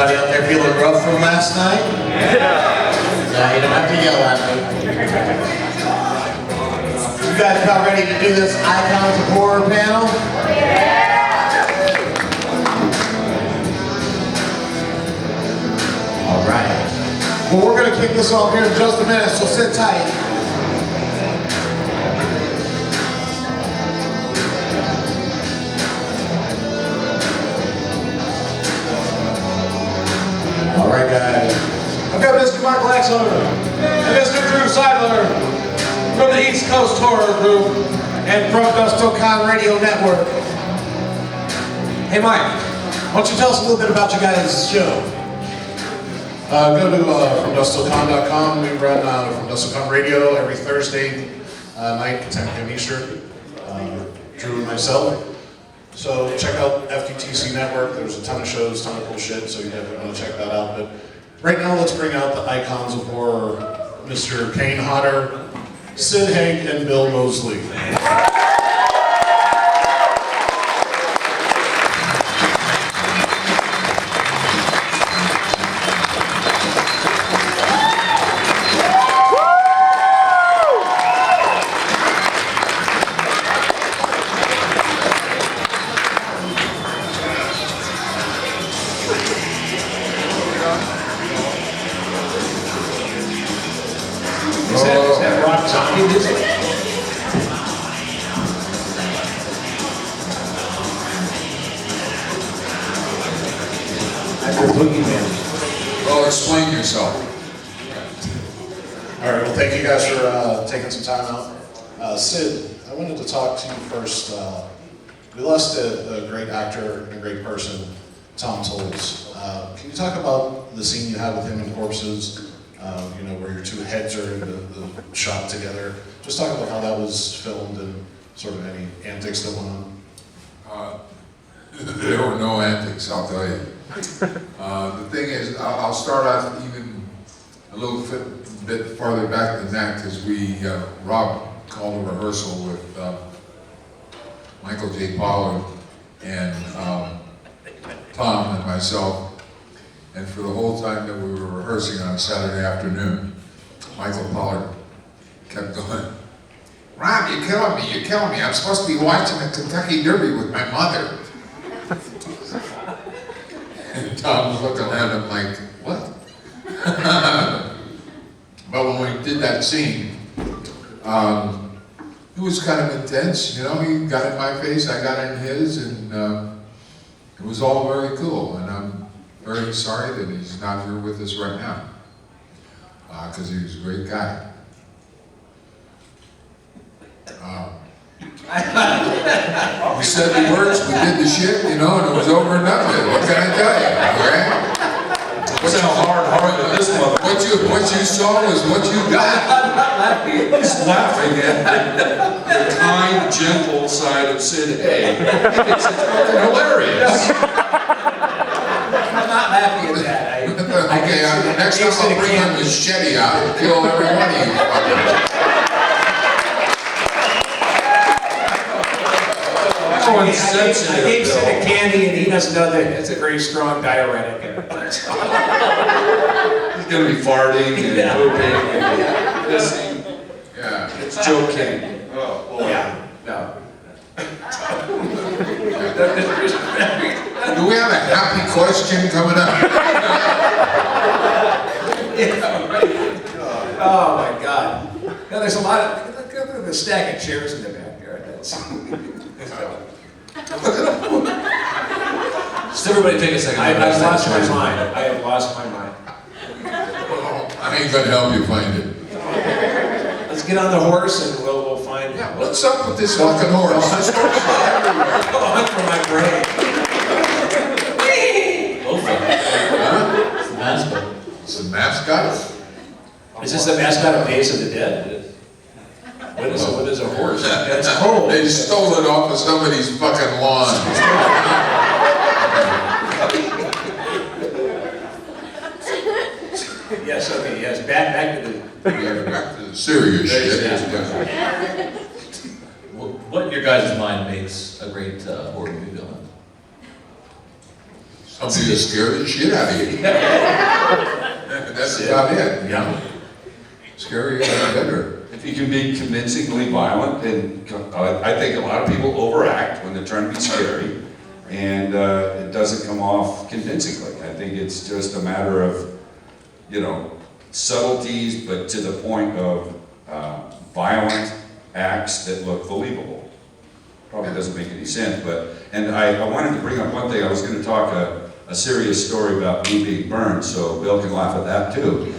Anybody out there feeling rough from last night? Yeah. No, you don't have to yell at me. You guys about ready to do this Icons of Horror panel? All right. Well, we're going to kick this off here in just a minute, so sit tight. All right, guys. I've got Mr. Mark Laxler and Mr. Drew Seidler from the East Coast Horror Group and from DustOCon Radio Network. Hey, Mike, why don't you tell us a little bit about your guys' show? Go to from DustOCon.com. We run from DustOCon Radio every Thursday night, 10 p.m. Eastern. Drew and myself. So check out FTTC Network. There's a ton of shows, ton of cool shit, so you definitely want to check that out. But right now, let's bring out the icons of horror, Mr. Kane, Hodder, Sid Haig, and Bill Moseley. Is that rock zombie music? I'm your boogeyman. Well, explain yourself. All right, well, thank you guys for taking some time out. Sid, I wanted to talk to you first. We lost a great actor and a great person, Tom Tolles. Can you talk about the scene you had with him in Corpses? You know, where your two heads are in the shot together. Just talk about how that was filmed and sort of any antics that went on. There were no antics, I'll tell you. The thing is, I'll start off even a little bit farther back than that, because Rob called a rehearsal with Michael J. Pollard and Tom and myself. And for the whole time that we were rehearsing on a Saturday afternoon, Michael Pollard kept going, "Rob, you're killing me, you're killing me. I'm supposed to be watching the Kentucky Derby with my mother." And Tom was looking at him like, what? But when we did that scene, it was kind of intense, you know. He got in my face, I got in his, and it was all very cool. And I'm very sorry that he's not here with us right now, because he was a great guy. We said the words, we did the shit, you know, and it was over and done with. What can I tell you, right? What's a hard heart with this mother? What you saw was what you got. He's laughing at the kind, gentle side of Sid Haig. It's fucking hilarious. I'm not laughing at that. Okay, next time I'll bring a machete out and kill every one of you fuckers. I gave Sid a candy and he doesn't know that it's a very strong diuretic. He's gonna be farting and pooping and pissing. Yeah. It's Joe King. Oh, boy. Yeah, no. Do we have a happy question coming up? Oh my God. Now there's a lot of, look at the stack of chairs in the backyard. That's, Just everybody take a second. I've lost my mind. I have lost my mind. I ain't gonna help you find it. Let's get on the horse and we'll find Yeah, what's up with this fucking horse? This horse is everywhere. Go on for my brain. Huh? It's the mascot. It's a mascot? Is this the mascot of Days of the Dead? What is a horse? It's cold. They stole it off of somebody's fucking lawn. Yes, okay, yes. Back to the... Yeah, back to the serious shit. What in your guys' mind makes a great horror movie villain? Somebody to scare the shit out of you. That's about it. Yeah. Scary better. If you can be convincingly violent, then I think a lot of people overact when they're trying to be scary, and it doesn't come off convincingly. I think it's just a matter of, subtleties, but to the point of violent acts that look believable. Probably doesn't make any sense, and I wanted to bring up one thing. I was going to talk a serious story about me being burned, so Bill can laugh at that too.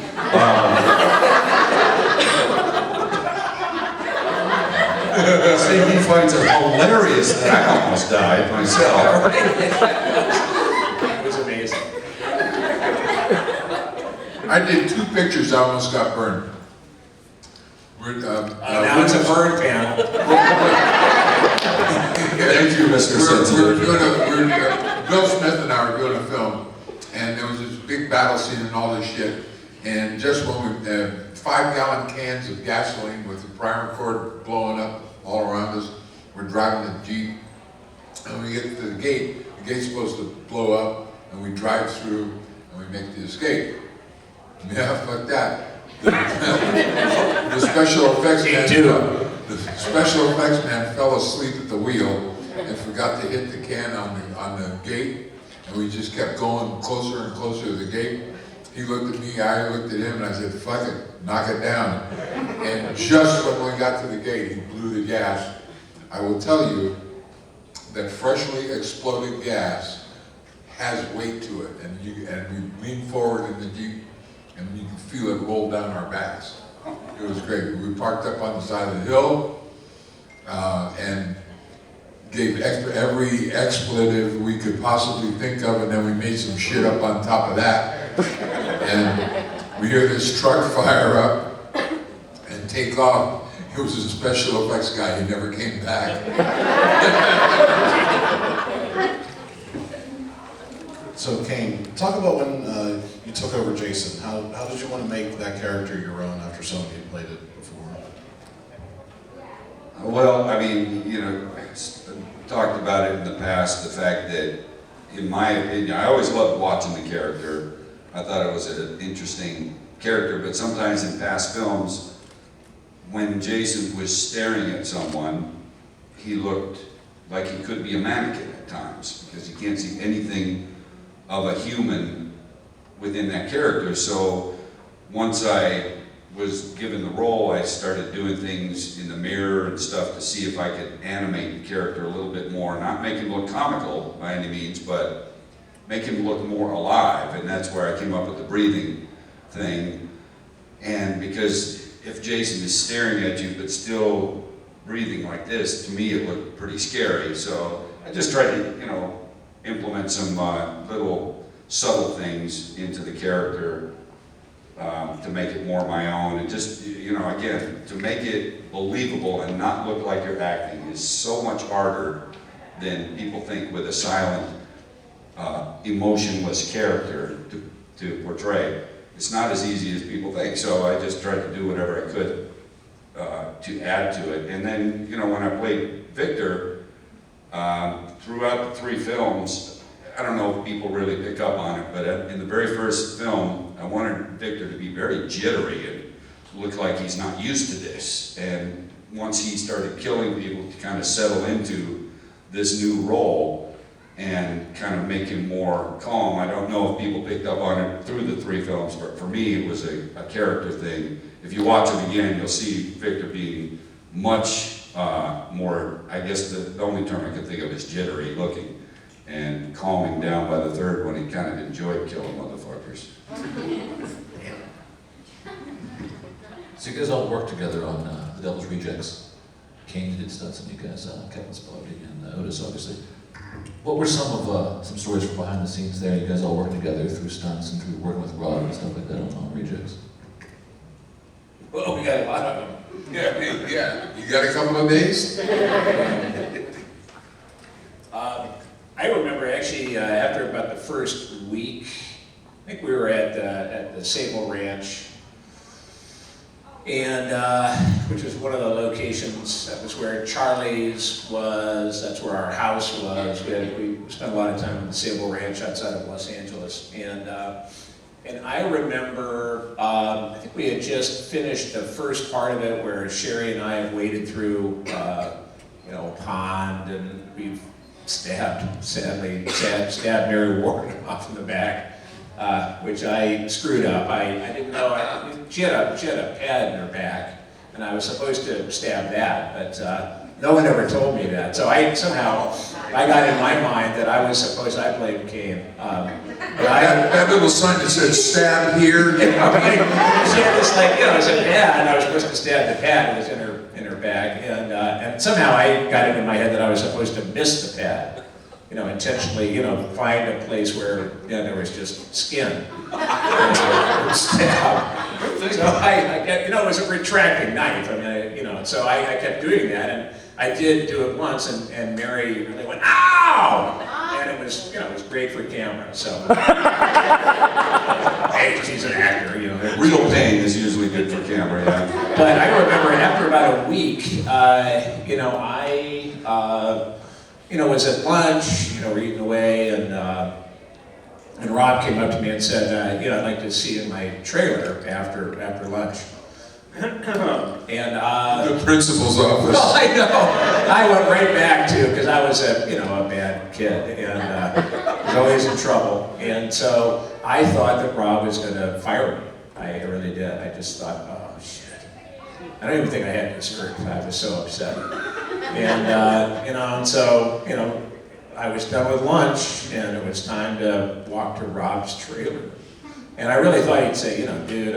See, he finds it hilarious that I almost died myself. It was amazing. I did 2 pictures, I almost got burned. Now it's a burn panel. Thank you, Mr. Sensitive. Bill Smith and I were doing a film, and there was this big battle scene and all this shit, and just when we, 5-gallon cans of gasoline with the primer cord blowing up all around us, we're driving the Jeep, and we get to the gate's supposed to blow up, and we drive through, and we make the escape. Yeah, fuck that. The special effects man, the special effects man fell asleep at the wheel and forgot to hit the can on the gate, and we just kept going closer and closer to the gate. He looked at me, I looked at him, and I said, fuck it, knock it down. And just when we got to the gate, he blew the gas. I will tell you that freshly exploded gas has weight to it, and we leaned forward in the Jeep, and you can feel it roll down our backs. It was great. We parked up on the side of the hill, and gave every expletive we could possibly think of, and then we made some shit up on top of that. And we hear this truck fire up and take off. It was a special effects guy. He never came back. So Kane, talk about when you took over Jason. How did you want to make that character your own after somebody had played it before? Well, I mean, I talked about it in the past, the fact that, in my opinion, I always loved watching the character. I thought it was an interesting character, but sometimes in past films, when Jason was staring at someone, he looked like he could be a mannequin at times, because you can't see anything of a human within that character. So once I was given the role, I started doing things in the mirror and stuff to see if I could animate the character a little bit more, not make him look comical by any means, but make him look more alive. And that's where I came up with the breathing thing. And because if Jason is staring at you but still breathing like this, to me it looked pretty scary. So I just tried to, implement some little subtle things into the character to make it more my own, and just, again, to make it believable and not look like you're acting is so much harder than people think with a silent, emotionless character to portray. It's not as easy as people think, so I just tried to do whatever I could to add to it. And then, when I played Victor, throughout the 3 films, I don't know if people really pick up on it, but in the very first film, I wanted Victor to be very jittery and look like he's not used to this. And once he started killing people, to kind of settle into this new role and kind of make him more calm. I don't know if people picked up on it through the 3 films, but for me, it was a character thing. If you watch it again, you'll see Victor being much more, I guess the only term I could think of is jittery looking, and calming down by the 3rd one. He kind of enjoyed killing motherfuckers. So you guys all worked together on The Devil's Rejects. Kane did stunts, and you guys, Kevin Spivey and Otis, obviously. What were some stories from behind the scenes there? You guys all working together through stunts and through working with Rod and stuff like that on Rejects? Well, we got a lot of them. Yeah. You got a couple of days? I remember actually after about the first week, I think we were at the Sable Ranch. and which was one of the locations. That was where Charlie's was. That's where our house was. We spent a lot of time on the Sable Ranch outside of Los Angeles, and I remember, I think we had just finished the first part of it where Sherry and I have waded through, a pond, and we've stabbed Mary Warren off in the back, which I screwed up. I didn't know, she had a pad in her back, and I was supposed to stab that, but no one ever told me that. So I got in my mind that I blamed Kane. That little sign that said "stab here." She had this it was a pad, and I was supposed to stab the pad. It was in her bag, and somehow I got it in my head that I was supposed to miss the pad, intentionally, find a place where there was just skin. Stab. So I kept, it was a retracting knife. So I kept doing that, and I did do it once, and Mary really went, "Ow!" And it was great for camera. So, hey, she's an actor, Real pain is usually good for camera, yeah. But I remember after about a week, I was at lunch, we're eating away, and Rob came up to me and said, I'd like to see you in my trailer after lunch. And The principal's office. well, I know. I went right back to, because I was a bad kid, and was always in trouble. And so I thought that Rob was going to fire me. I really did. I just thought, oh shit. I don't even think I had this skirt. I was so upset. And and so I was done with lunch, and it was time to walk to Rob's trailer. And I really thought he'd say, dude,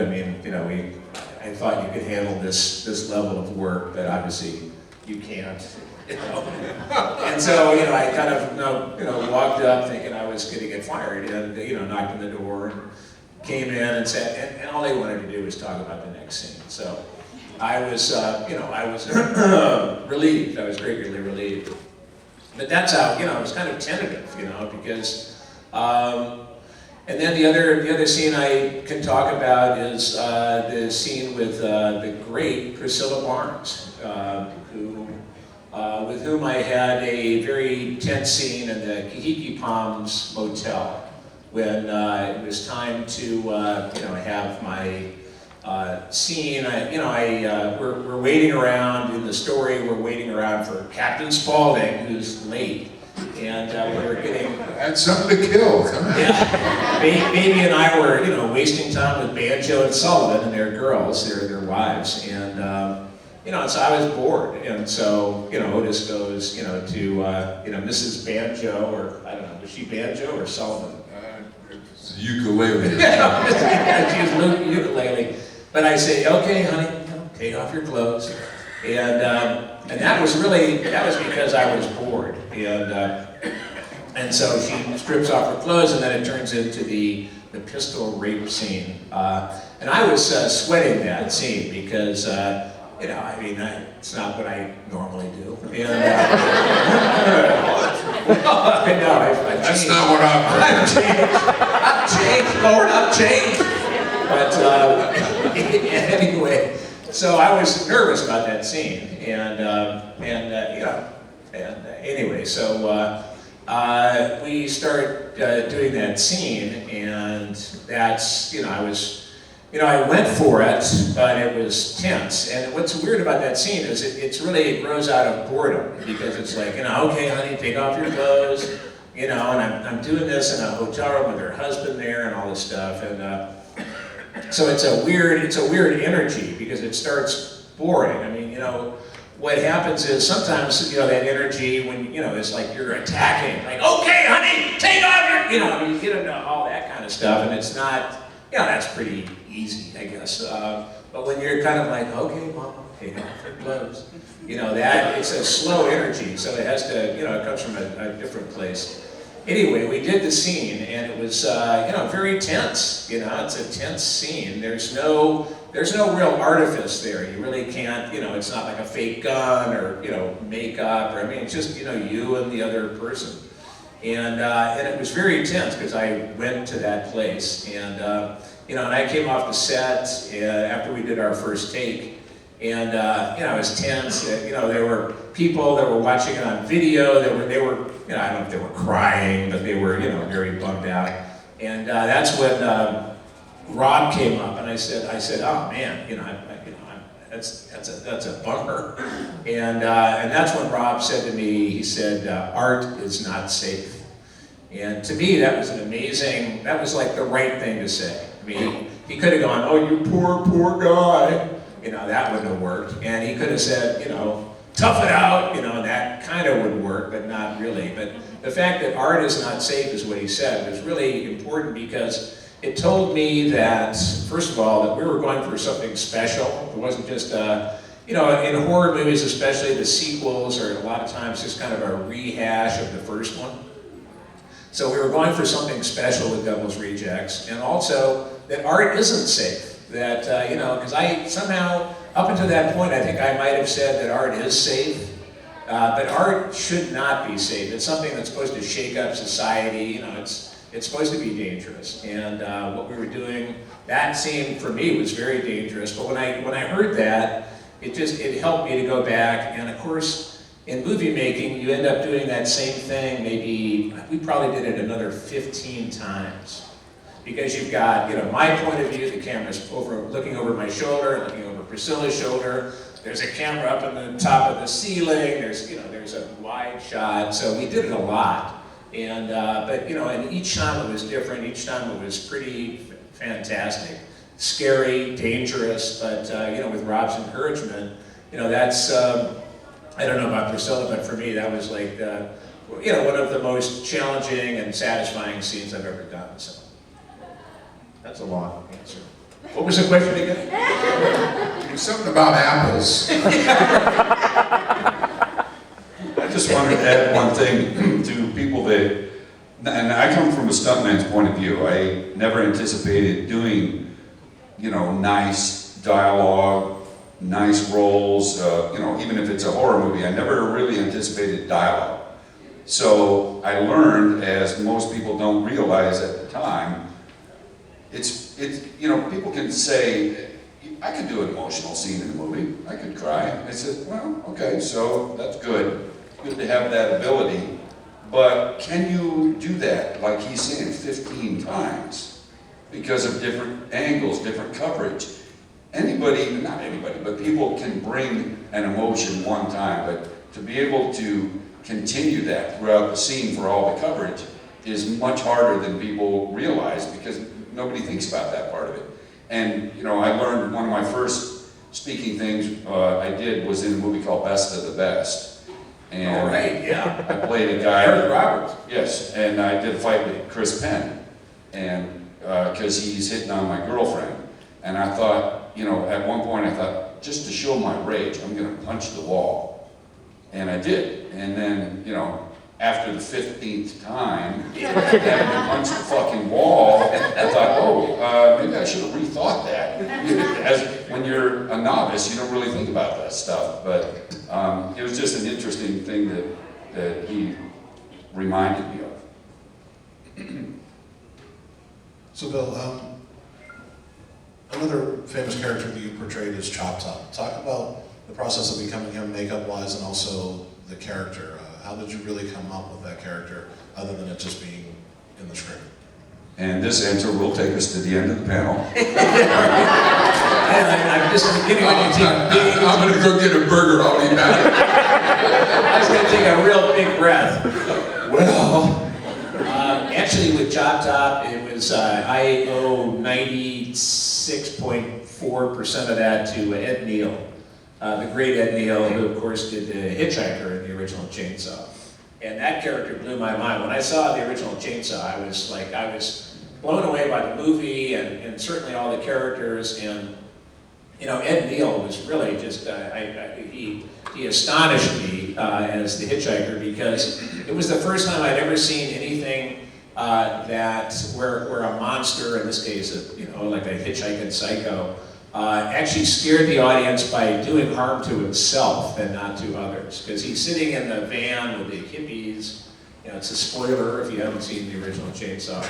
I thought you could handle this level of work, but obviously you can't. And so I kind of walked up thinking I was going to get fired, and knocked on the door and came in and said, and all they wanted to do was talk about the next scene. So I was relieved. I was greatly relieved. But that's how I was kind of tentative, because. And then the other scene I can talk about is the scene with the great Priscilla Barnes, with whom I had a very tense scene in the Kahiki Palms Motel when it was time to have my scene. We're waiting around in the story. We're waiting around for Captain Spaulding, who's late. And we were getting... Had something to kill, come on. Yeah. Baby and I were, wasting time with Banjo and Sullivan and their girls, their wives. And, so I was bored. And so, Otis goes, to, Mrs. Banjo, or I don't know, was she Banjo or Sullivan? It's a ukulele. She was ukulele. But I say, okay, honey, take off your clothes. And that was because I was bored. And so she strips off her clothes, and then it turns into the pistol rape scene. And I was sweating that scene because, it's not what I normally do. And, I know, That's not what I've changed, Lord, I've changed. But anyway, so I was nervous about that scene, anyway, so we start doing that scene, and that's, I went for it, but it was tense. And what's weird about that scene is it grows out of boredom, because it's like, okay, honey, take off your clothes, and I'm doing this in a hotel room with her husband there and all this stuff, and so it's a weird energy, because it starts boring. What happens is sometimes, that energy when, it's like you're attacking, like, okay, honey, take off your, you get into all that kind of stuff, and it's not, that's pretty easy, I guess. But when you're kind of like, okay, mom, take off your clothes, that it's a slow energy, so it has to, it comes from a different place. Anyway, we did the scene, and it was, very tense. It's a tense scene. There's no real artifice there. You really can't, it's not like a fake gun or, makeup, or, it's just, you and the other person. And it was very tense, because I went to that place, and and I came off the set after we did our first take, and I was tense. There were people that were watching it on video. They were, I don't know if they were crying, but they were, very bummed out. And that's when Rob came up, and I said, oh man, that's a bummer. And that's when Rob said to me, he said, art is not safe. And to me, that was that was like the right thing to say. I mean, he could have gone, oh, you poor guy. That wouldn't have worked. And he could have said, tough it out, that kind of would work, but not really. But the fact that art is not safe is what he said was really important, because it told me that, first of all, that we were going for something special. It wasn't just, in horror movies especially, the sequels are a lot of times just kind of a rehash of the first one. So we were going for something special with Devil's Rejects, and also that art isn't safe. That, because I somehow, up until that point, I think I might have said that art is safe, but art should not be safe. It's something that's supposed to shake up society, it's supposed to be dangerous. And what we were doing, that scene for me was very dangerous, but when I heard that, it helped me to go back, and of course, in movie making, you end up doing that same thing, we probably did it another 15 times. Because you've got, my point of view, the camera's looking over my shoulder, looking over Priscilla's shoulder. There's a camera up on the top of the ceiling. There's a wide shot. So we did it a lot. And, and each time it was different. Each time it was pretty fantastic. Scary, dangerous, but, with Rob's encouragement, that's, I don't know about Priscilla, but for me, that was like, one of the most challenging and satisfying scenes I've ever done. So. That's a long answer. What was the question again? It was something about apples. I just wanted to add one thing to people that, and I come from a stuntman's point of view. I never anticipated doing, nice dialogue, nice roles, even if it's a horror movie, I never really anticipated dialogue. So I learned, as most people don't realize at the time, it's people can say, I could do an emotional scene in a movie, I could cry. I said, well, okay, so that's good. Good to have that ability. But can you do that, like he's saying, 15 times? Because of different angles, different coverage. Not anybody, but people can bring an emotion one time, but to be able to continue that throughout the scene for all the coverage is much harder than people realize, because nobody thinks about that part of it. And, I learned one of my first speaking things I did was in a movie called Best of the Best. And all right, yeah. I played a guy. Eric Roberts. Yes, and I did a fight with Chris Penn, and because he's hitting on my girlfriend. And I thought, at one point I thought, just to show my rage, I'm going to punch the wall. And I did. And then, after the 15th time, having to punch the fucking wall, I thought, maybe I should have rethought that. When you're a novice, you don't really think about that stuff. But it was just an interesting thing that he reminded me of. So Bill, another famous character that you portrayed is Chop Top. Talk about the process of becoming him makeup-wise, and also the character. How did you really come up with that character, other than it just being in the script? And this answer will take us to the end of the panel. I'm just beginning when you take I'm gonna go get a burger, I'll be back. I was going to take a real big breath. Well, actually with Chop Top, it was, I owe 96.4% of that to Ed Neal. The great Ed Neal, who of course did the Hitchhiker in the original Chainsaw. And that character blew my mind. When I saw the original Chainsaw, I was blown away by the movie and certainly all the characters. And, Ed Neal was really just, he astonished me as the Hitchhiker, because it was the first time I'd ever seen anything where a monster, in this case, like a hitchhiking psycho, actually scared the audience by doing harm to himself and not to others. Because he's sitting in the van with the hippies. It's a spoiler if you haven't seen the original Chainsaw.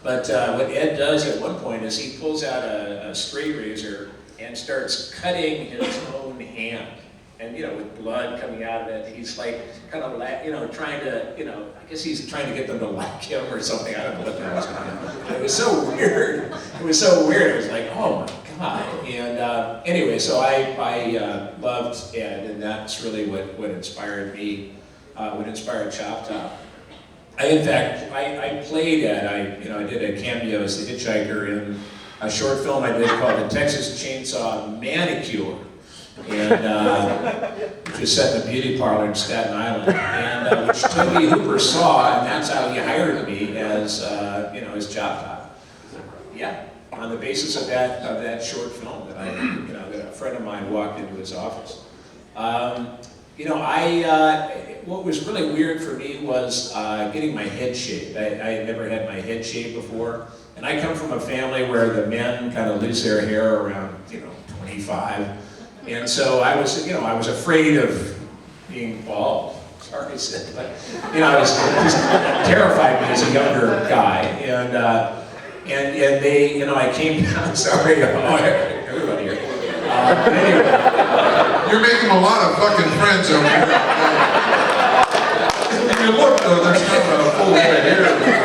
But what Ed does at one point is he pulls out a straight razor and starts cutting his own hand. And, with blood coming out of it, he's like kind of, trying to, I guess he's trying to get them to like him or something. I don't know what that was going on. It was so weird. It was so weird. It was like, oh my God. And anyway, so I loved Ed, and that's really what inspired me, what inspired Chop Top. In fact, I played Ed. I did a cameo as the hitchhiker in a short film I did called The Texas Chainsaw Manicure. And which was set in a beauty parlor in Staten Island, and which Toby Hooper saw, and that's how he hired me as as Chop Top. Yeah, on the basis of that short film that that a friend of mine walked into his office. What was really weird for me was getting my head shaved. I had never had my head shaved before, and I come from a family where the men kind of lose their hair around 25. And so I was afraid of being bald. Sorry, Sid, but I was just terrified as a younger guy. And they, I came down. Sorry, everybody here. Anyway, You're making a lot of fucking friends over here. If you look though, there's kind of a full head of hair up there.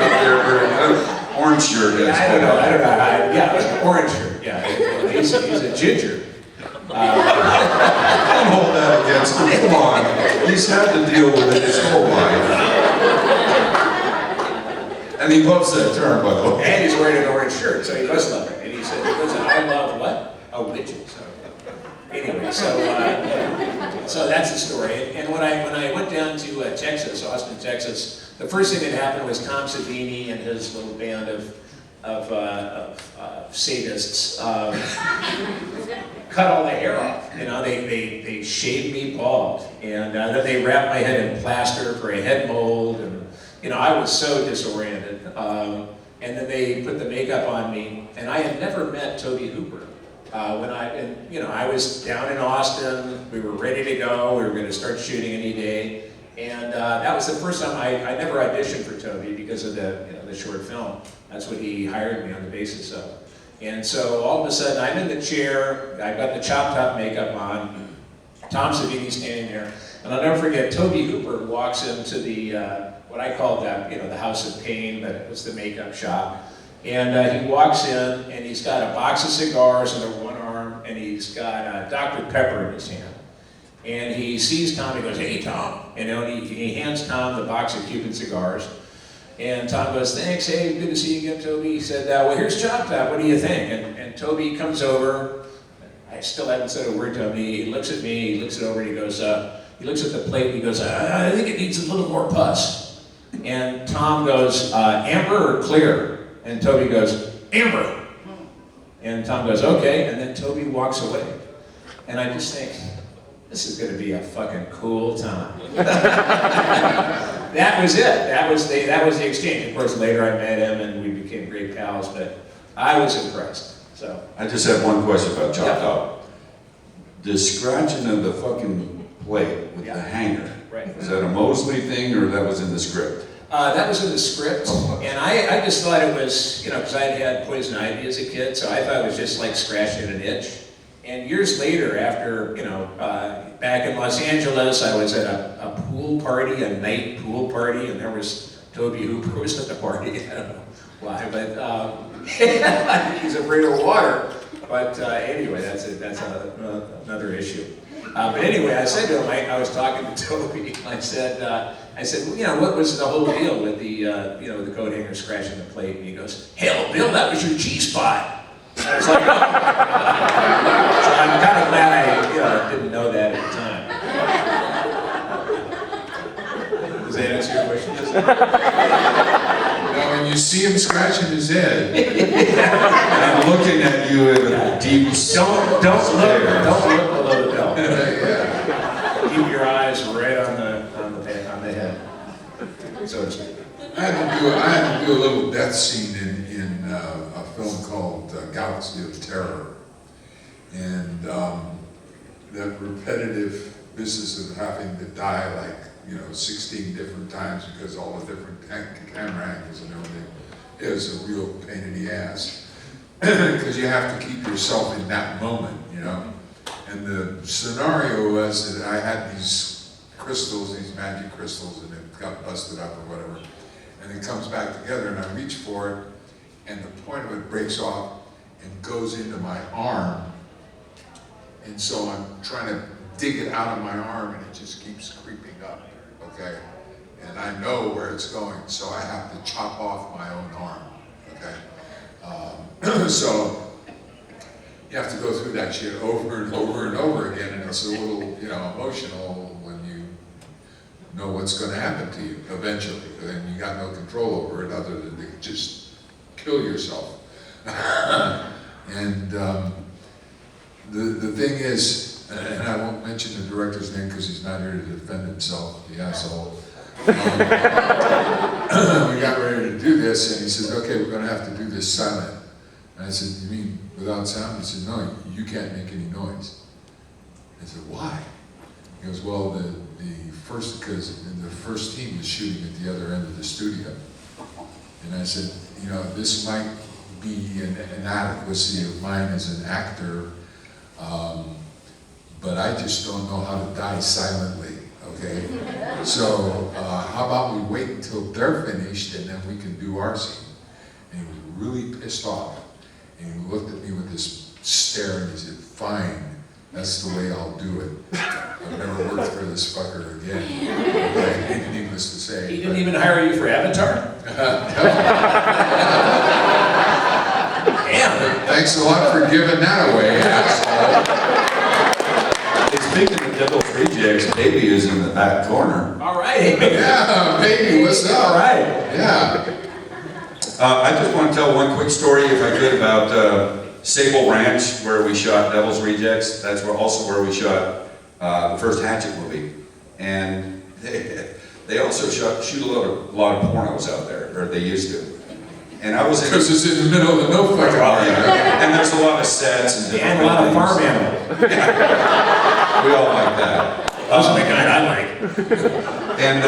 Orange shirt. I don't know. Yeah, orange shirt. Yeah, he's a ginger. Don't hold that against him. Come on. He's had to deal with it his whole life. And he loves that term, by the way. And he's wearing an orange shirt, so he must love it. And he said, listen, I love what? Oh, witches. So, anyway, so that's the story. And when I went down to Texas, Austin, Texas, the first thing that happened was Tom Savini and his little band of sadists cut all the hair off. They shaved me bald, and then they wrapped my head in plaster for a head mold, and I was so disoriented. And then they put the makeup on me, and I had never met Toby Hooper. I was down in Austin. We were ready to go. We were going to start shooting any day, and that was the first time I never auditioned for Toby because of the short film. That's what he hired me on the basis of. And so all of a sudden, I'm in the chair, I've got the Chop Top makeup on, Tom Savini standing there, and I'll never forget, Toby Hooper walks into the, what I called that, the House of Kane, but it was the makeup shop. And he walks in, and he's got a box of cigars under one arm, and he's got Dr. Pepper in his hand. And he sees Tom, he goes, hey Tom, he hands Tom the box of Cuban cigars. And Tom goes, thanks, hey, good to see you again, Toby. He said, well, here's Chop Top, what do you think? And Toby comes over, I still haven't said a word to him. He looks at me, he looks it over, he goes, he looks at the plate, and he goes, I think it needs a little more pus. And Tom goes, amber or clear? And Toby goes, amber. And Tom goes, okay, and then Toby walks away. And I just think, this is going to be a fucking cool time. That was it. That was the exchange. Of course, later I met him and we became great pals, but I was impressed. So I just have one question about Chop Top. The scratching of the fucking plate with the hanger. Right. Is that a Moseley thing or that was in the script? That was in the script, and I just thought it was, because I had poison ivy as a kid, so I thought it was just like scratching an itch. And years later, after, back in Los Angeles, I was at a pool party, a night pool party, and there was Toby Hooper was at the party. I don't know why, but he's afraid of water. But anyway, that's another issue. But anyway, I said to him, I was talking to Toby, I said, well, what was the whole deal with the, the coat hanger scratching the plate? And he goes, hell, Bill, that was your G-spot. I was like, oh. So I'm kind of glad I didn't know that at the time. Does that answer your question? Now, when you see him scratching his head, I'm looking at you in a deep Don't look below the belt. Keep your eyes right on the head, so to speak. I had to do a little death scene in a film called Galaxy of Terror. And that repetitive business of having to die like, 16 different times because all the different camera angles and everything. is a real pain in the ass. Because you have to keep yourself in that moment, you know? And the scenario was that I had these crystals, these magic crystals, and it got busted up or whatever. And it comes back together, and I reach for it, and the point of it breaks off and goes into my arm. And so I'm trying to dig it out of my arm, and it just keeps creeping up, okay? And I know where it's going, so I have to chop off my own arm, okay? So you have to go through that shit over and over and over again, and it's a little, you know, emotional when you know what's going to happen to you eventually, and you got no control over it other than to just kill yourself. And the thing is, and I won't mention the director's name because he's not here to defend himself, the asshole. We got ready to do this, and he says, okay, we're going to have to do this silent. And I said, you mean without sound? He said, no, you can't make any noise. I said, why? He goes, well, because the first team was shooting at the other end of the studio. And I said, you know, this might be an inadequacy of mine as an actor, but I just don't know how to die silently, okay? So how about we wait until they're finished and then we can do our scene? And he was really pissed off. And he looked at me with this stare and he said, fine, that's the way I'll do it. I've never worked for this fucker again. Okay, needless to say. He didn't even hire you for Avatar? Damn. Thanks a lot for giving that away, asshole. Hey, speaking of Devil's Rejects, Baby is in the back corner. All right, hey, baby. Yeah, baby, what's up? All right. Yeah. I just want to tell one quick story, if I could, about Sable Ranch, where we shot Devil's Rejects. That's also where we shot the first Hatchet movie. And they also shoot a lot of pornos out there, or they used to. And I was in... Because it's in the middle of the no fucking market. And there's a lot of sets and different And a lot of things. farm animals. We all like that. Those are the kind I like. And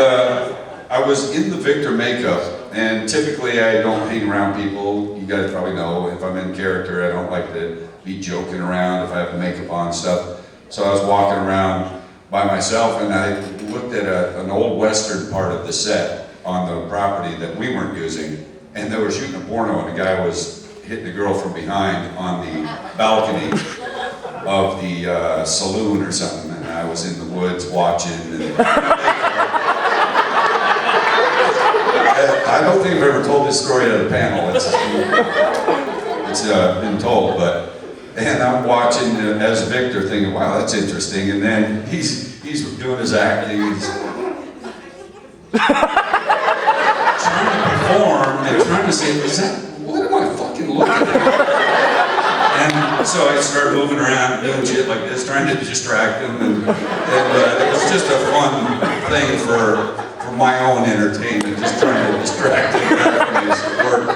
I was in the Victor makeup, and typically I don't hang around people. You guys probably know, if I'm in character, I don't like to be joking around if I have makeup on and stuff. So I was walking around by myself, and I looked at an old Western part of the set on the property that we weren't using, and they were shooting a porno, and the guy was hitting the girl from behind on the balcony of the saloon or something, and I was in the woods watching. And I don't think I've ever told this story at a panel. It's been told, and I'm watching as Victor, thinking, "Wow, that's interesting." And then he's doing his acting. He's trying to perform and trying to say, "What am I fucking looking at?" And so I started moving around, doing shit like this, trying to distract him, and it was just a fun thing for my own entertainment, just trying to distract him from his work.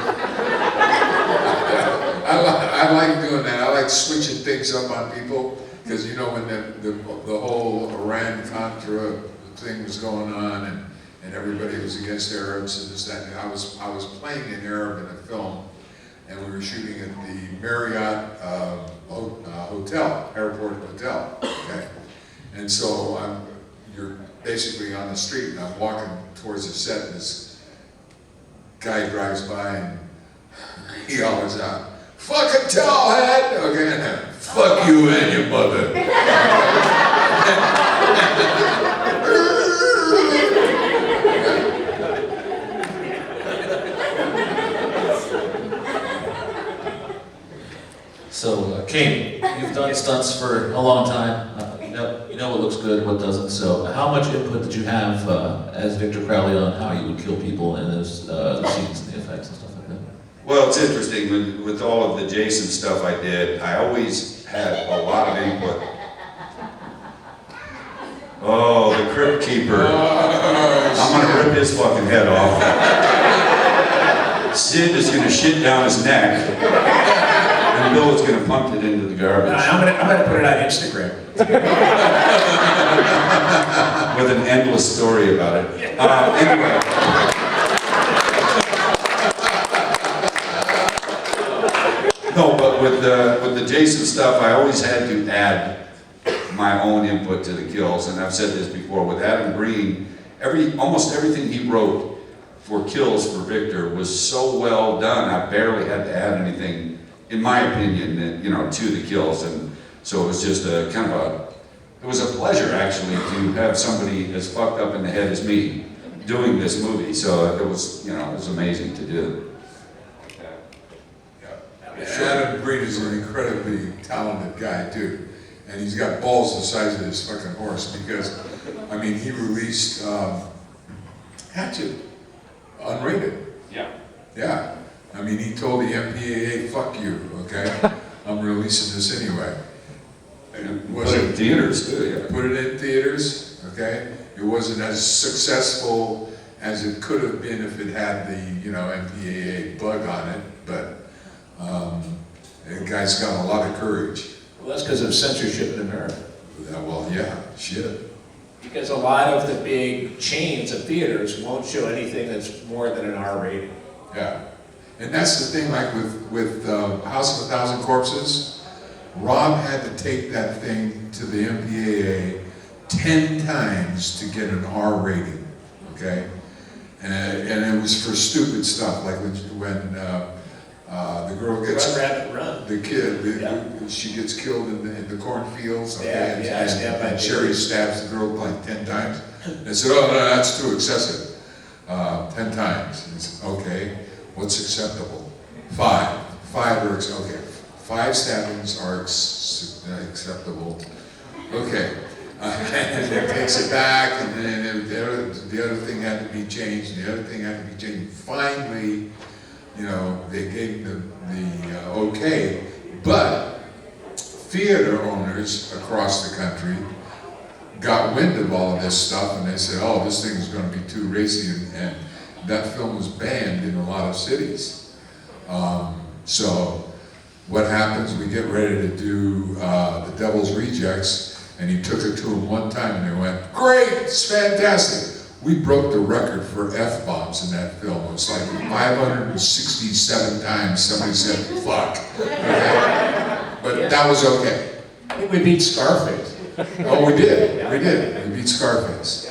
I like doing that. I like switching things up on people, because you know when the whole Iran-Contra thing was going on, and everybody was against Arabs and this, that, and I was playing an Arab in a film, and we were shooting at the Marriott hotel, airport hotel, okay? And so you're basically on the street, and I'm walking towards the set, and this guy drives by, and he hollers out, "Fucking towelhead!" Okay, and then, "Fuck you and your mother." So, Kane, you've done stunts for a long time. You know what looks good, what doesn't. So, how much input did you have as Victor Crowley on how you would kill people in those the scenes and the effects and stuff like that? Well, it's interesting, with all of the Jason stuff I did, I always had a lot of input. Oh, the Crypt Keeper. I'm gonna rip his fucking head off. Sid is gonna shit down his neck. And Bill is gonna pump it into the garbage. I'm gonna put it on Instagram. With an endless story about it. Anyway. No, but with the Jason stuff, I always had to add my own input to the kills, and I've said this before, with Adam Green, almost everything he wrote for kills for Victor was so well done, I barely had to add anything, in my opinion, to the kills, and so it was just it was a pleasure actually to have somebody as fucked up in the head as me doing this movie, so it was amazing to do. Adam Green is an incredibly talented guy too, and he's got balls the size of his fucking horse because, I mean, he released Hatchet unrated. Yeah. Yeah, I mean, he told the MPAA, "Fuck you, okay? I'm releasing this anyway." Was it in theaters too? Yeah. Put it in theaters, okay? It wasn't as successful as it could have been if it had the MPAA bug on it, but the guy's got a lot of courage. Well, that's because of censorship in America. Well, yeah, shit. Because a lot of the big chains of theaters won't show anything that's more than an R rating. Yeah, and that's the thing. Like with House of a Thousand Corpses, Rob had to take that thing to the MPAA 10 times to get an R rating. Okay, and it was for stupid stuff like when the girl gets Run, rabbit, run. the kid, Yeah. she gets killed in the cornfields, okay, Yeah, stabbed by and a Sherry baby. stabs the girl like 10 times. They said, "Oh, no, that's too excessive. 10 times. It's, okay, what's acceptable? 5. 5 works, okay. 5 stabbings are acceptable. Okay." And it takes it back, and then the other thing had to be changed, and the other thing had to be changed. Finally, they gave the okay, but theater owners across the country got wind of all of this stuff, and they said, "Oh, this thing is going to be too racy," and that film was banned in a lot of cities. So what happens? We get ready to do The Devil's Rejects, and he took it to them one time, and they went, "Great, it's fantastic." We broke the record for F-bombs in that film. It was like 567 times somebody said, "Fuck." Okay? But that was okay. I think we beat Scarface. Oh, we did. We did. We beat Scarface.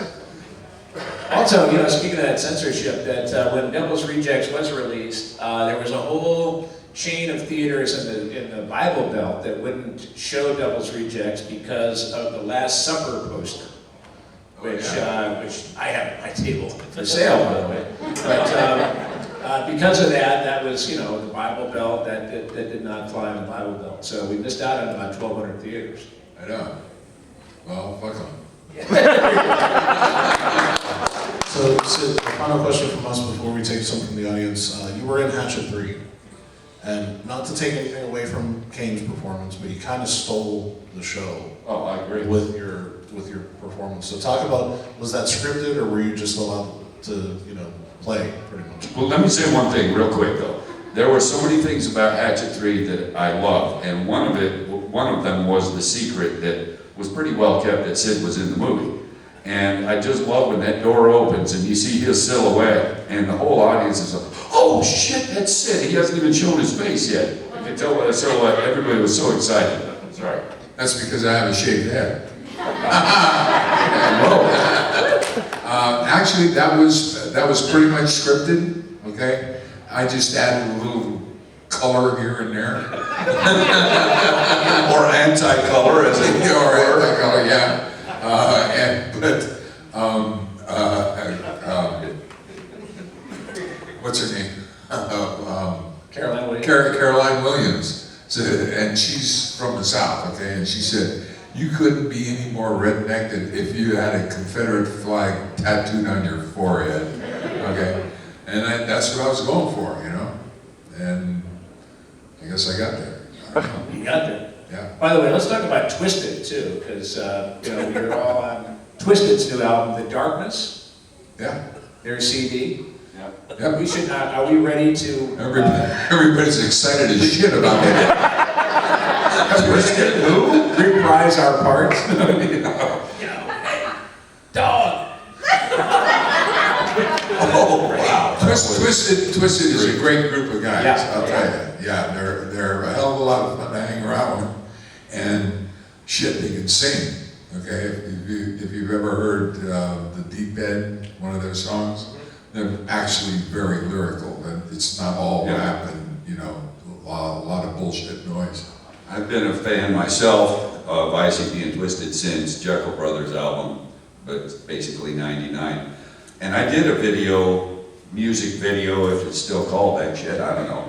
Also, speaking of that censorship, that when Devil's Rejects was released, there was a whole chain of theaters in the Bible Belt that wouldn't show Devil's Rejects because of the Last Supper poster, which I have at my table for sale, by the way. But because of that was, the Bible Belt that did not fly in the Bible Belt. So we missed out on about 1,200 theaters. I know. Well, fuck them. So, Sid, a final question from us before we take some from the audience. You were in Hatchet 3, and not to take anything away from Kane's performance, but he kind of stole the show. Oh, I agree. With your performance. So talk about, was that scripted, or were you just allowed to, play pretty much? Well, let me say one thing real quick though. There were so many things about Hatchet 3 that I loved, and one of them was the secret that was pretty well kept that Sid was in the movie. And I just love when that door opens and you see his silhouette, and the whole audience is like, "Oh shit, that's Sid. He hasn't even shown his face yet." You can tell by the silhouette, everybody was so excited. Sorry. That's because I have a shaved head. Actually, that was pretty much scripted. Okay, I just added a little color here and there, Or anti-color, as it or were. anti-color, yeah. What's her name? Caroline Williams. Caroline Williams, and she's from the South, okay, and she said, "You couldn't be any more redneck than if you had a Confederate flag tattooed on your forehead," okay, and that's what I was going for, and I guess I got there. I don't know. You got there. Yeah. By the way, let's talk about Twisted too, because we were all on Twisted's new album, The Darkness, Yeah. their CD. Yep. We should not. Are we ready to? Everybody's excited as shit about it. Twisted who? Reprise our parts. Hey, dog. Oh, wow. Twisted Twisted is a great group of guys, Yeah. I'll tell you. Yeah, they're a hell of a lot of fun to hang around with. And shit, they can sing, okay? If you've ever heard The Deep End, one of their songs, they're actually very lyrical. And it's not all rap and, you know, a lot of bullshit noise. I've been a fan myself of ICP and Twisted since Jekyll Brothers album, but it's basically 99. And I did a music video, if it's still called that shit, I don't know,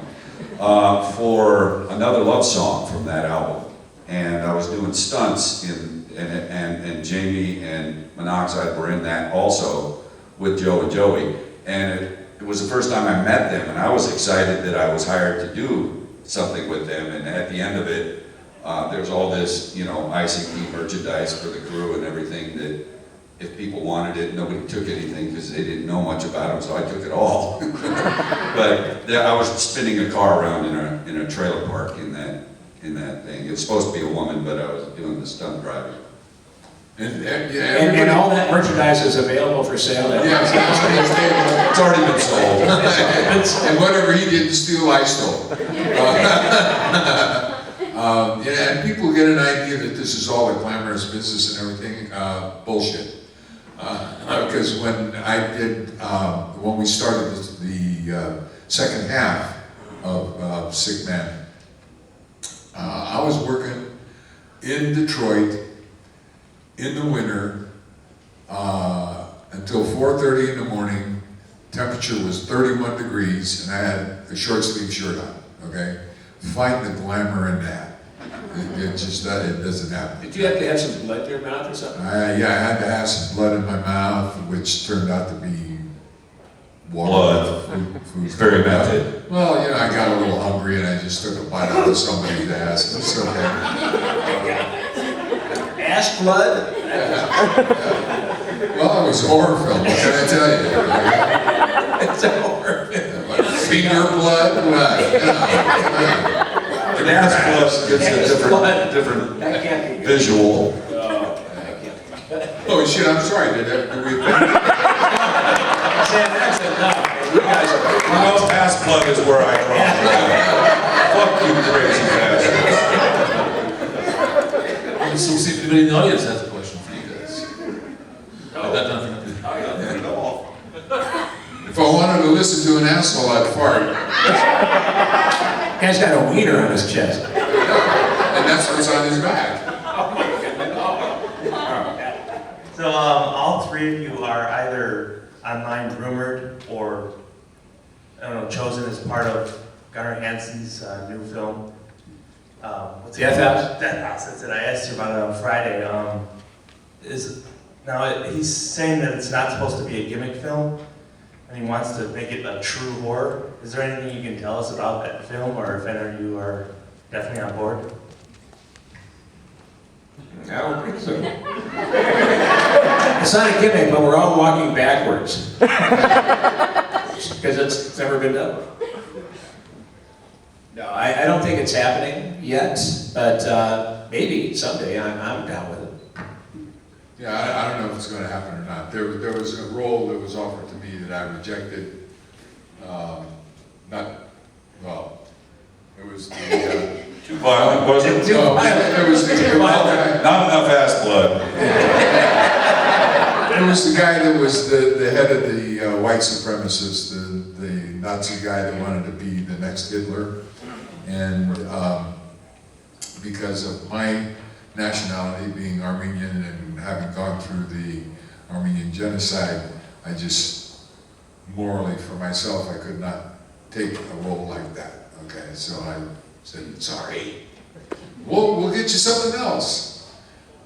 for another love song from that album. And I was doing stunts and Jamie and Monoxide were in that also with Joe and Joey. And it was the first time I met them, and I was excited that I was hired to do something with them. And at the end of it, there's all this, you know, ICP merchandise for the crew and everything that if people wanted it, nobody took anything because they didn't know much about them, so I took it all. But I was spinning a car around in a trailer park in that thing. It was supposed to be a woman, but I was doing the stunt driving. And all that merchandise is available for sale. It's already been sold. And whatever he didn't steal, I stole. And people get an idea that this is all a glamorous business and everything. Bullshit. Because when we started the second half of Sick Man, I was working in Detroit in the winter until 4:30 in the morning. Temperature was 31 degrees, and I had a short sleeve shirt on. Okay, find the glamour in that. It doesn't happen. Did you have to have some blood in your mouth or something? I had to have some blood in my mouth, which turned out to be water. Blood. Food. Very method. Well, you know, I got a little hungry and I just took a bite out of somebody's ass. It's okay. Ass blood? Well, it was a horror film, what can I tell you? It's a horror film. Finger blood? What? The ass plus gives a different That can't be good. visual. Oh shit, I'm sorry, did we offend you? Sam, that's enough. You guys are. No, ass plug is where I draw. Fuck you, crazy bastard. So see if anybody in the audience has a question for you guys. I got nothing. If I wanted to listen to an asshole, I'd fart. Guy's got a wiener on his chest. And that's what's on his back. So all three of you are either online rumored or, I don't know, chosen as part of Gunnar Hansen's new film. What's it Death called? House? Death House, that's it. I asked you about it on Friday. Now he's saying that it's not supposed to be a gimmick film, and he wants to make it a true horror. Is there anything you can tell us about that film, or if any of you are definitely on board? I don't think so. It's not a gimmick, but we're all walking backwards. Because it's never been done. No, I don't think it's happening yet, but maybe someday I'm down with it. Yeah, I don't know if it's going to happen or not. There was a role that was offered to me that I rejected. It was the... Too violent, was it? No, it was the... Not enough ass blood. It was the guy that was the head of the white supremacists, the Nazi guy that wanted to be the next Hitler. And because of my nationality, being Armenian and having gone through the Armenian genocide, I just, morally for myself, I could not take a role like that. Okay, so I said, sorry. We'll get you something else.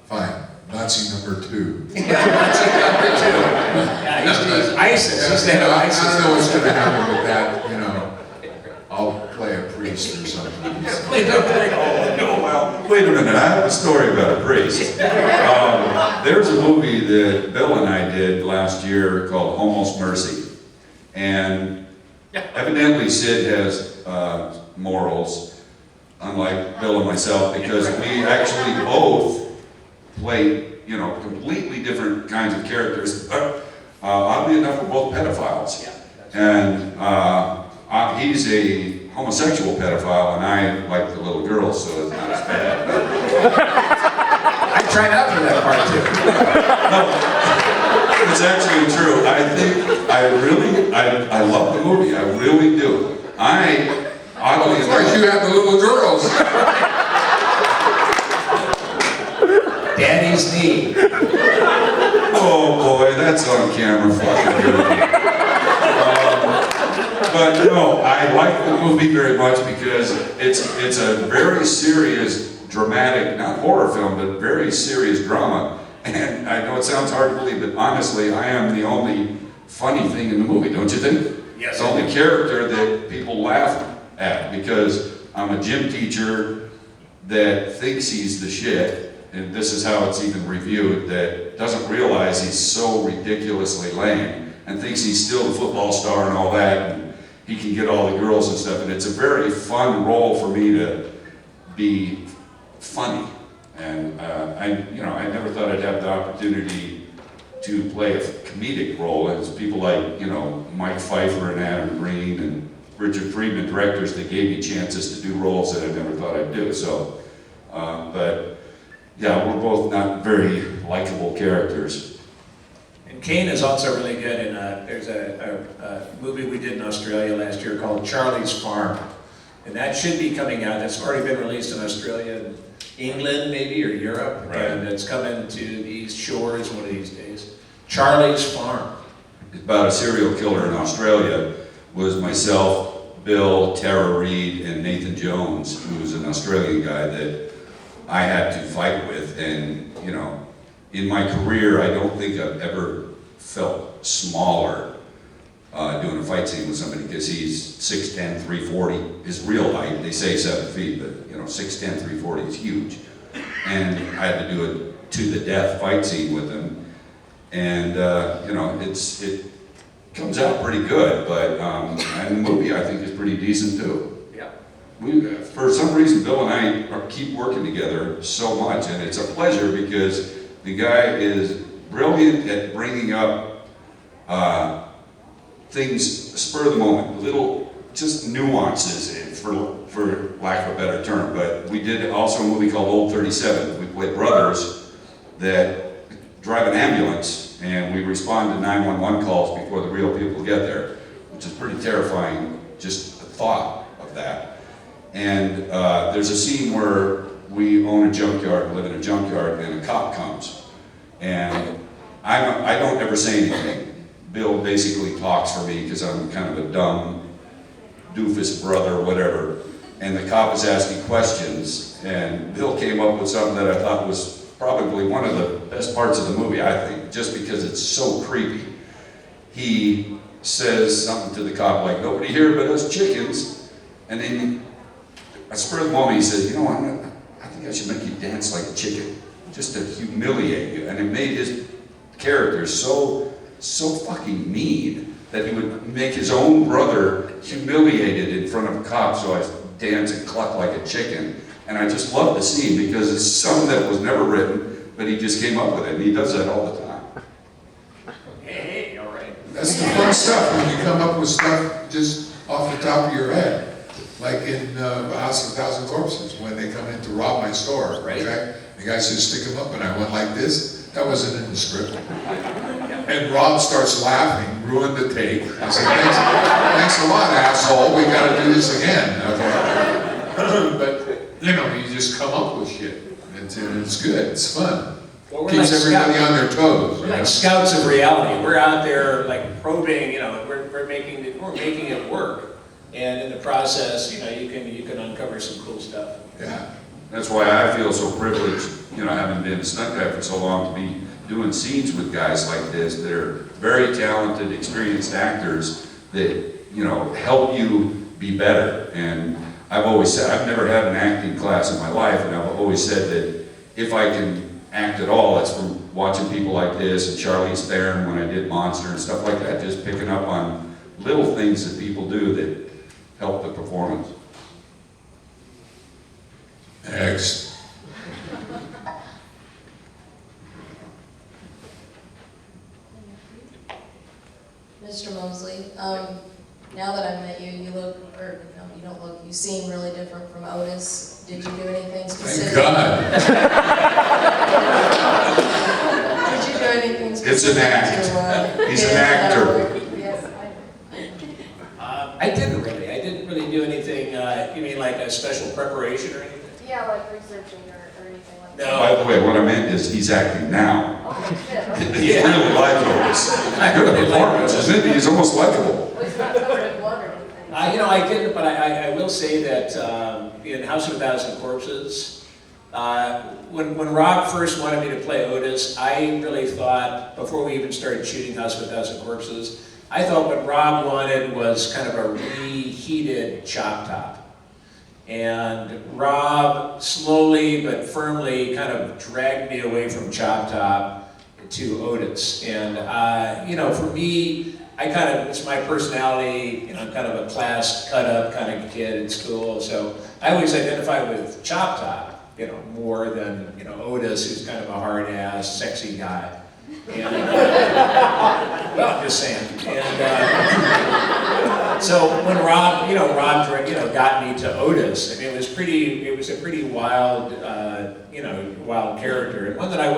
Fine, Nazi number 2. Yeah, he's ISIS. He's the head of ISIS. I don't know what's going to happen with that, you know. I'll play a priest or something. Oh, well, wait a minute, I have a story about a priest. There's a movie that Bill and I did last year called Almost Mercy. And evidently Sid has morals, unlike Bill and myself, because we actually both play, you know, completely different kinds of characters. Oddly enough, we're both pedophiles. And he's a homosexual pedophile, and I like the little girls, so it's not as bad. I tried out for that part too. It's actually true. I think I love the movie. I really do. Oddly Of course, you have the little girls. Daddy's knee. Oh boy, that's on camera. Fucking good. But no, I like the movie very much because it's a very serious, dramatic, not horror film, but very serious drama. And I know it sounds hard to believe, but honestly, I am the only funny thing in the movie, don't you think? Yes. The only character that people laugh at because I'm a gym teacher that thinks he's the shit, and this is how it's even reviewed, that doesn't realize he's so ridiculously lame and thinks he's still the football star and all that, and he can get all the girls and stuff, and it's a very fun role for me to be funny. And I never thought I'd have the opportunity to play a comedic role. It's people like, Mike Pfeiffer and Adam Green and Richard Friedman, directors that gave me chances to do roles that I never thought I'd do. So, but yeah, we're both not very likable characters. And Kane is also really good in there's a movie we did in Australia last year called Charlie's Farm. And that should be coming out. That's already been released in Australia and England maybe, or Europe. Right. And it's coming to these shores one of these days. Charlie's Farm. About a serial killer in Australia was myself, Bill, Tara Reid, and Nathan Jones, who was an Australian guy that I had to fight with. And, in my career, I don't think I've ever felt smaller doing a fight scene with somebody because he's 6'10", 340. His real height, they say 7 feet, but 6'10", 340 is huge. And I had to do a to the death fight scene with him. And, it comes out pretty good, but and the movie I think is pretty decent too. Yeah. For some reason, Bill and I keep working together so much, and it's a pleasure because the guy is brilliant at bringing up things spur of the moment, little just nuances, for lack of a better term. But we did also a movie called Old 37. We played brothers that drive an ambulance, and we respond to 911 calls before the real people get there, which is pretty terrifying, just the thought of that. And there's a scene where we own a junkyard, live in a junkyard, and a cop comes. And I don't ever say anything. Bill basically talks for me because I'm kind of a dumb doofus brother, whatever. And the cop is asking questions, and Bill came up with something that I thought was probably one of the best parts of the movie, I think, just because it's so creepy. He says something to the cop like, "Nobody here but us chickens." And then, at spur of the moment, he says, I think I should make you dance like a chicken, just to humiliate you. And it made his character so fucking mean that he would make his own brother humiliated in front of a cop, so I dance and cluck like a chicken. And I just love the scene because it's something that was never written, but he just came up with it, and he does that all the time. Hey, all right. That's the fun stuff, when you come up with stuff just off the top of your head. Like in House of a Thousand Corpses, when they come in to rob my store, Right. okay? The guy says, "Stick him up," and I went like this. That wasn't in the script. And Rob starts laughing, ruined the take. I said, thanks a lot, asshole. We gotta do this again, okay? But, you just come up with shit. It's good, it's fun. Well, we're Keeps like everybody scouts. on their toes. We're like scouts of reality. We're out there like probing, we're making it work. And in the process, you can uncover some cool stuff. Yeah. That's why I feel so privileged, having been a stunt guy for so long, to be doing scenes with guys like this that are very talented, experienced actors that, help you be better. And I've always said, I've never had an acting class in my life, and I've always said that if I can act at all, it's from watching people like this and Charlize Theron when I did Monster and stuff like that, just picking up on little things that people do that help the performance. Next. Mr. Moseley, you look, or no, you don't look, you seem really different from Otis. Did you do anything Thank specific? God. Did you do anything specific? It's an act. He's an actor. Yes, I didn't really do anything, you mean like a special preparation or anything? yeah, like researching or anything like that. No. By the way, what I meant is he's acting now. Oh, shit. He's really like Otis. Good performance, isn't it? He's almost likable. Well, he's not covered in blood or anything. You know, I didn't, but I will say that in House of a Thousand Corpses, when Rob first wanted me to play Otis, I really thought, before we even started shooting House of a Thousand Corpses, I thought what Rob wanted was kind of a reheated Chop Top. And Rob slowly but firmly kind of dragged me away from Chop Top to Otis. And, you know, for me, it's my personality, you know, I'm kind of a class cut up kind of kid in school. So I always identify with Chop Top, you know, more than, you know, Otis, who's kind of a hard ass, sexy guy. And, well, I'm just saying. And so when Rob got me to Otis, I mean, it was a pretty wild, wild character, and one that I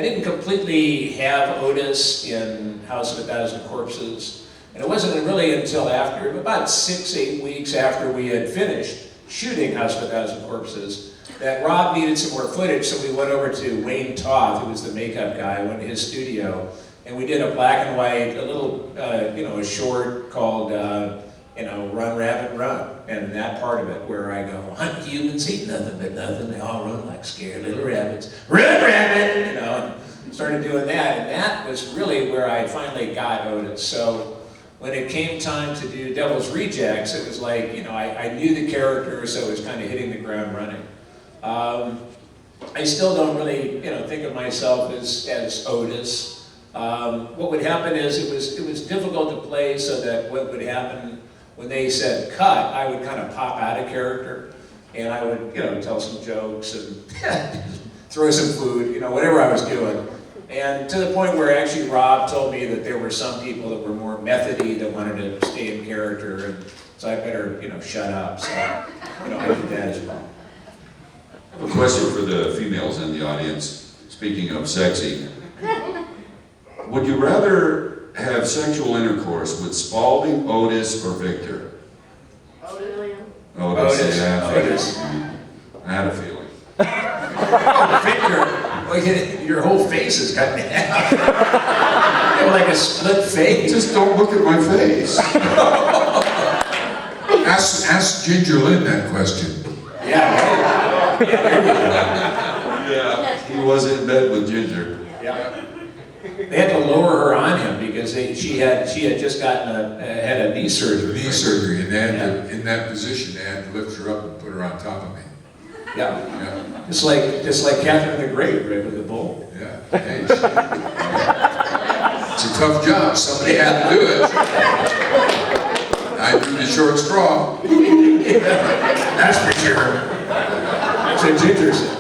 didn't completely have Otis in House of a Thousand Corpses, and it wasn't really until after, about 6-8 weeks after we had finished shooting House of a Thousand Corpses, that Rob needed some more footage, so we went over to Wayne Toth, who was the makeup guy, went to his studio, and we did a black and white, a little, a short called, Run Rabbit Run, and that part of it where I go, hunt humans, eat nothing but nothing, they all run like scared little rabbits, run rabbit, and started doing that, and that was really where I finally got Otis. So when it came time to do Devil's Rejects, it was like, I knew the character, so it was kind of hitting the ground running. I still don't really, think of myself as Otis. What would happen is it was difficult to play, so that what would happen when they said cut, I would kind of pop out of character, and I would, tell some jokes and throw some food, whatever I was doing. And to the point where actually Rob told me that there were some people that were more methody that wanted to stay in character, and so I better, shut up. So, I did that as well. I have a question for the females in the audience. Speaking of sexy, would you rather have sexual intercourse with Spalding, Otis, or Victor? Otis, yeah. Otis. I had a feeling. Victor, well, your whole face is cut in half. You have like a split face. Just don't look at my face. Ask Ginger Lynn that question. Yeah, right. Yeah, he was in bed with Ginger. Yeah. They had to lower her on him because she had just gotten had a knee surgery. Knee surgery, and they had to, in that position, they had to lift her up and put her on top of me. Yeah. Yeah. Just like Catherine the Great, right, with the bull. Yeah. Hey, it's a tough job. Somebody had to do it. I drew the short straw. That's for sure. That's what Ginger said.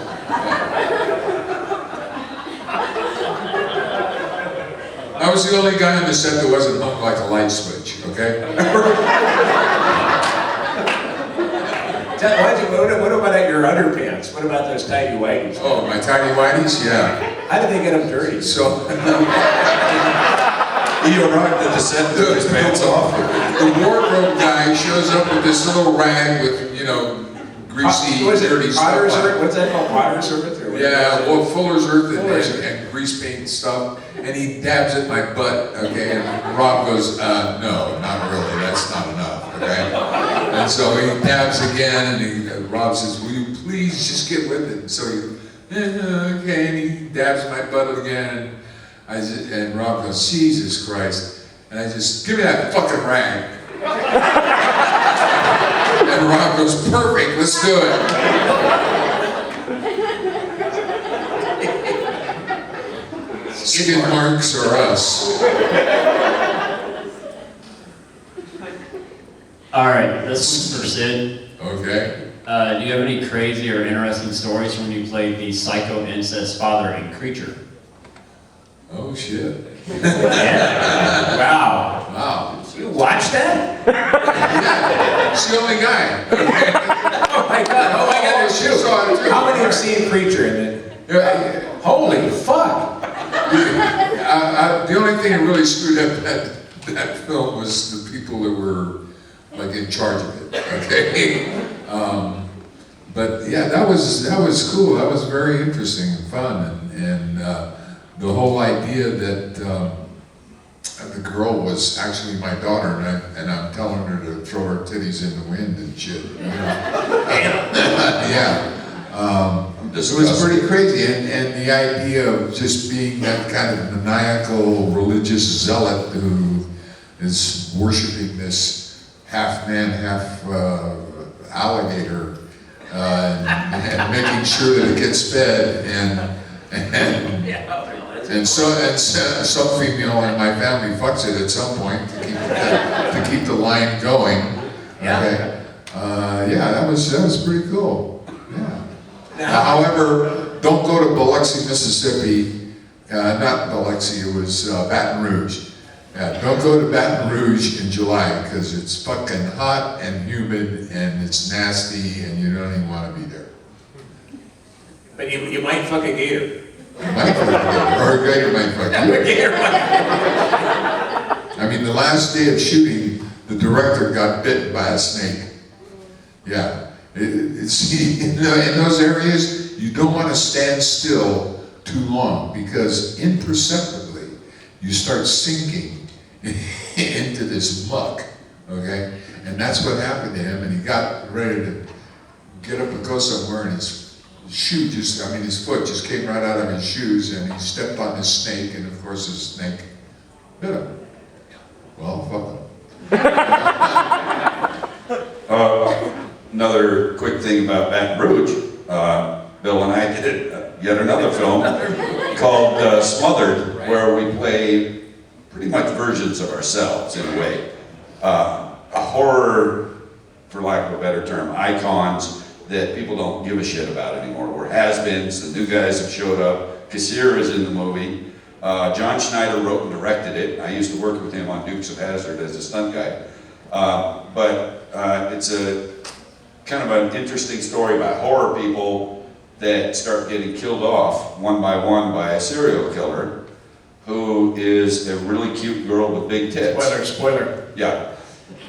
I was the only guy on the set that wasn't hung like a light switch, okay? What about your underpants? What about those tidy whities? Oh, my tiny whities? Yeah. How did they get them dirty? So, He arrived at the set with his pants off. the wardrobe guy shows up with this little rag with, greasy, dirty stuff Potter's on it. Earth? What's that called? Potter's Earth? Or what Yeah, is it? well, Fuller's Earth Fuller's and grease paint stuff, and he dabs at my butt, okay, and Rob goes, no, not really, that's not enough, okay? And so he dabs again, and Rob says, will you please just get with it? And so he, okay, and he dabs my butt again, and Rob goes, Jesus Christ, and I just, give me that fucking rag. And Rob goes, perfect, let's do it. Skin marks or us. All right, this one's for Sid. Okay. Do you have any crazy or interesting stories from when you played the psycho incest father in Creature? Oh shit. Yeah. Wow. Wow. You watched that? Yeah, it's the only guy. Oh my God, She saw it too. How many have seen Preacher in it? Yeah, Holy fuck! the only thing that really screwed up that film was the people that were like in charge of it. Okay, but yeah, that was cool. That was very interesting and fun, and the whole idea that the girl was actually my daughter, and I'm telling her to throw her titties in the wind and shit. You know? Yeah. It was pretty crazy, and the idea of just being that kind of maniacal religious zealot who is worshiping this half man, half alligator, and making sure that it gets fed, and some female in my family fucks it at some point to keep the line going. Okay, yeah, that was pretty cool. Yeah. However, don't go to Biloxi, Mississippi. Not Biloxi, it was Baton Rouge. Yeah, don't go to Baton Rouge in July because it's fucking hot and humid and it's nasty and you don't even want to be there. But you might fuck a gator. You might fuck a gator, or a gator might fuck you. A gator might. I mean, the last day of shooting, the director got bitten by a snake. Yeah. See, in those areas, you don't want to stand still too long because imperceptibly you start sinking into this muck, okay? And that's what happened to him, and he got ready to get up and go somewhere, and his foot just came right out of his shoes, and he stepped on this snake, and of course the snake bit him. Well, fuck him. Another quick thing about Baton Rouge, Bill and I did yet another film called Smothered, where we play pretty much versions of ourselves in a way. A horror, for lack of a better term, icons that people don't give a shit about anymore. We're has-beens, the new guys have showed up. Kassir is in the movie. John Schneider wrote and directed it. I used to work with him on Dukes of Hazzard as a stunt guy. But it's a kind of an interesting story about horror people that start getting killed off one by a serial killer who is a really cute girl with big tits. Spoiler. Yeah.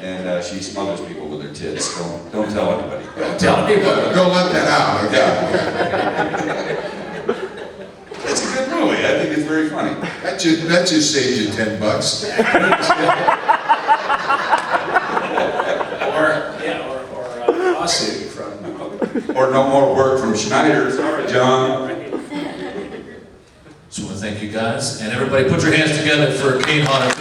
And she smothers people with her tits. Don't tell anybody. Don't tell people. Don't let that out, okay? It's a good movie. I think it's very funny. That just saves you $10. Or a lawsuit from. Or no more work from Schneider. John. Just want to thank you guys, and everybody put your hands together for Kane, Hodder.